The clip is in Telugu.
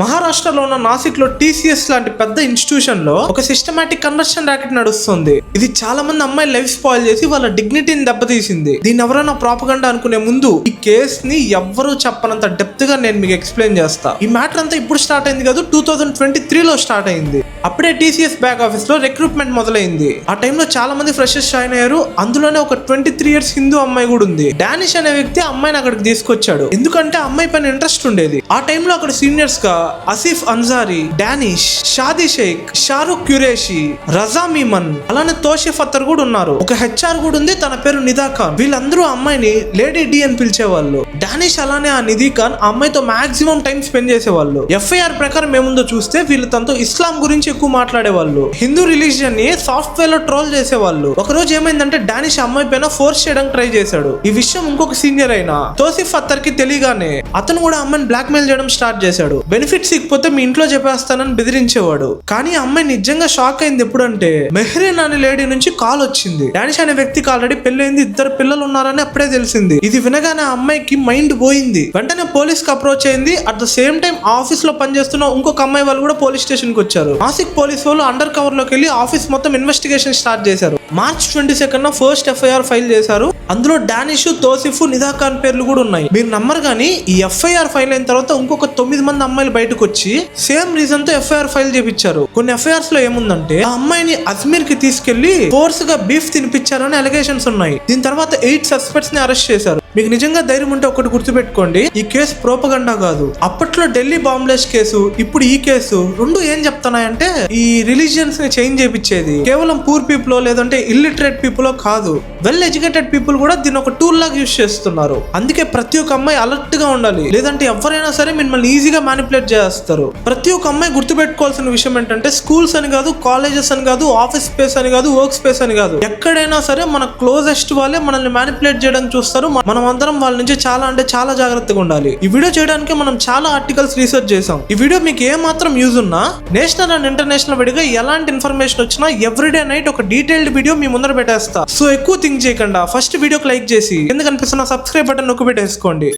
మహారాష్ట్రలో ఉన్న నాసిక్ లో టీసీఎస్ లాంటి పెద్ద ఇన్స్టిట్యూషన్ లో ఒక సిస్టమాటిక్ కన్వర్షన్ ర్యాకెట్ నడుస్తుంది. ఇది చాలా మంది అమ్మాయి లైఫ్ స్పాయిల్ చేసి వాళ్ళ డిగ్నిటీని దెబ్బతీసింది. దీన్ని ఎవరైనా ప్రాపగండా అనుకునే ముందు ఈ కేస్ ని ఎవ్వరూ చెప్పనంత డెప్త్ గా నేను మీకు ఎక్స్ప్లెయిన్ చేస్తా. ఈ మ్యాటర్ అంతా ఇప్పుడు స్టార్ట్ అయింది కాదు, 2023లో స్టార్ట్ అయింది. అప్పుడే టీసీఎస్ బ్యాక్ ఆఫీస్ లో రిక్రూట్మెంట్ మొదలైంది. ఆ టైంలో చాలా మంది ఫ్రెషర్స్ జాయిన్ అయ్యారు. అందులోనే ఒక 23 years హిందూ అమ్మాయి కూడా ఉంది. డానిష్ అనే వ్యక్తి అమ్మాయిని అక్కడికి తీసుకొచ్చాడు. ఎందుకంటే అమ్మాయి పైన ఇంట్రెస్ట్ ఉండేది. ఆ టైంలో అక్కడ సీనియర్స్ గా ఆసిఫ్ అన్సారీ, డానిష్, షాదీ షేక్, షారుఖ్ క్యురేషి, రజా మీమన్, అలానే తోషిఫ్ అత్తర్ కూడా ఉన్నారు. ఒక హెచ్ఆర్ కూడా ఉంది, తన పేరు నిదా ఖాన్. వీళ్ళందరూ అమ్మాయిని లేడీ డి అని పిలిచేవాళ్ళు. డానిష్ అలానే ఆ నిధి ఖాన్ ఆ అమ్మాయితో మాక్సిమం టైం స్పెండ్ చేసేవాళ్ళు. ఎఫ్ఐఆర్ ప్రకారం ఏముందో చూస్తే వీళ్ళు తనతో ఇస్లాం గురించి ఎక్కువ మాట్లాడేవాళ్ళు. హిందూ రిలీజియన్ ని సాఫ్ట్వేర్ లో ట్రోల్ చేసేవాళ్ళు. ఒక రోజు ఏమైందంటే డానిష్ అమ్మాయి పైన ఫోర్స్ చేయడానికి ట్రై చేశాడు. ఈ విషయం ఇంకొక సీనియర్ అయిన తోసిఫ్ అత్తర్ కి తెలియగానే అతను కూడా అమ్మాయిని బ్లాక్ మెయిల్ చేయడం స్టార్ట్ చేశాడు. బెనిఫిట్స్ ఇకపోతే మీ ఇంట్లో చెప్పేస్తానని బెదిరించేవాడు. కానీ ఆ అమ్మాయి నిజంగా షాక్ అయింది ఎప్పుడంటే మెహ్రీన్ అనే లేడీ నుంచి కాల్ వచ్చింది. డానిష్ అనే వ్యక్తికి ఆల్రెడీ పెళ్ళైంది, 2 పిల్లలు ఉన్నారని అప్పుడే తెలిసింది. ఇది వినగానే ఆ అమ్మాయికి మైండ్ పోయింది. వెంటనే పోలీస్ కి అప్రోచ్ అయింది. At the same time office లో పనిచేస్తున్న ఇంకొక అమ్మాయి వాళ్ళు కూడా పోలీస్ స్టేషన్ కి వచ్చారు. నాసిక్ పోలీస్ వాళ్ళు అండర్ కవర్ లోకి వెళ్ళి ఆఫీస్ మొత్తం ఇన్వెస్టిగేషన్ స్టార్ట్ చేశారు. మార్చ్ 22న ఫస్ట్ ఎఫ్ఐఆర్ ఫైల్ చేశారు. అందులో డానిష్, తోసిఫ్, నిదా ఖాన్ పేర్లు కూడా ఉన్నాయి. మీరు నమ్మరు కానీ ఈ ఎఫ్ఐఆర్ ఫైల్ అయిన తర్వాత ఇంకొక 9 మంది అమ్మాయిలు బయటకు వచ్చి సేమ్ రీజన్ తో ఎఫ్ఐఆర్ ఫైల్ చేపించారు. కొన్ని ఎఫ్ఐఆర్స్ లో ఏముందంటే ఆ అమ్మాయిని అజ్మీర్ కి తీసుకెళ్లి ఫోర్స్ గా బీఫ్ తినిపించారని అలిగేషన్స్ ఉన్నాయి. దీని తర్వాత 8 సస్పెక్ట్స్ ని అరెస్ట్ చేశారు. మీకు నిజంగా ధైర్యం ఉంటే ఒకటి గుర్తుపెట్టుకోండి, ఈ కేసు ప్రోపగండా కాదు. అప్పట్లో ఢిల్లీ బాంబ్లాస్ట్ కేసు, ఇప్పుడు ఈ కేసు రెండు ఏం చెప్తున్నాయంటే ఈ రిలీజియన్స్ ని చేంజ్ చేయించేది కేవలం పూర్ పీపుల్ లేదంటే ఇల్లిటరేట్ పీపుల్ కాదు, వెల్ ఎడ్యుకేటెడ్ పీపుల్ కూడా దీన్ని ఒక టూల్ లాగా యూజ్ చేస్తున్నారు. అందుకే ప్రతి ఒక్క అమ్మాయి అలర్ట్ గా ఉండాలి, లేదంటే ఎవరైనా సరే మిమ్మల్ని ఈజీగా మ్యానిపులేట్ చేస్తారు. ప్రతి ఒక్క అమ్మాయి గుర్తుపెట్టుకోవాల్సిన విషయం ఏంటంటే స్కూల్స్ అని కాదు, కాలేజెస్ అని కాదు, ఆఫీస్ స్పేస్ అని కాదు, వర్క్ స్పేస్ అని కాదు, ఎక్కడైనా సరే మన క్లోజెస్ట్ వాళ్ళే మనల్ని మ్యానిపులేట్ చేయడానికి చూస్తారు. మనం అందరం వాళ్ళ నుంచి చాలా జాగ్రత్తగా ఉండాలి. ఈ వీడియో చేయడానికి మనం చాలా ఆర్టికల్స్ రీసెర్చ్ చేసాం. ఈ వీడియో మీకు ఏ మాత్రం యూజ్ ఉన్నా నేషనల్ అండ్ ఇంటర్నేషనల్ విడిగా ఎలాంటి ఇన్ఫర్మేషన్ వచ్చినా ఎవ్రీడే నైట్ ఒక డీటెయిల్డ్ వీడియో మీ ముందర పెట్టేస్తా. సో ఎక్కువ థింక్ చేయకుండా ఫస్ట్ వీడియోకి లైక్ చేసి కింద కనిపిస్తున్న సబ్స్క్రైబ్ బటన్ నొక్కి పెట్టేసుకోండి.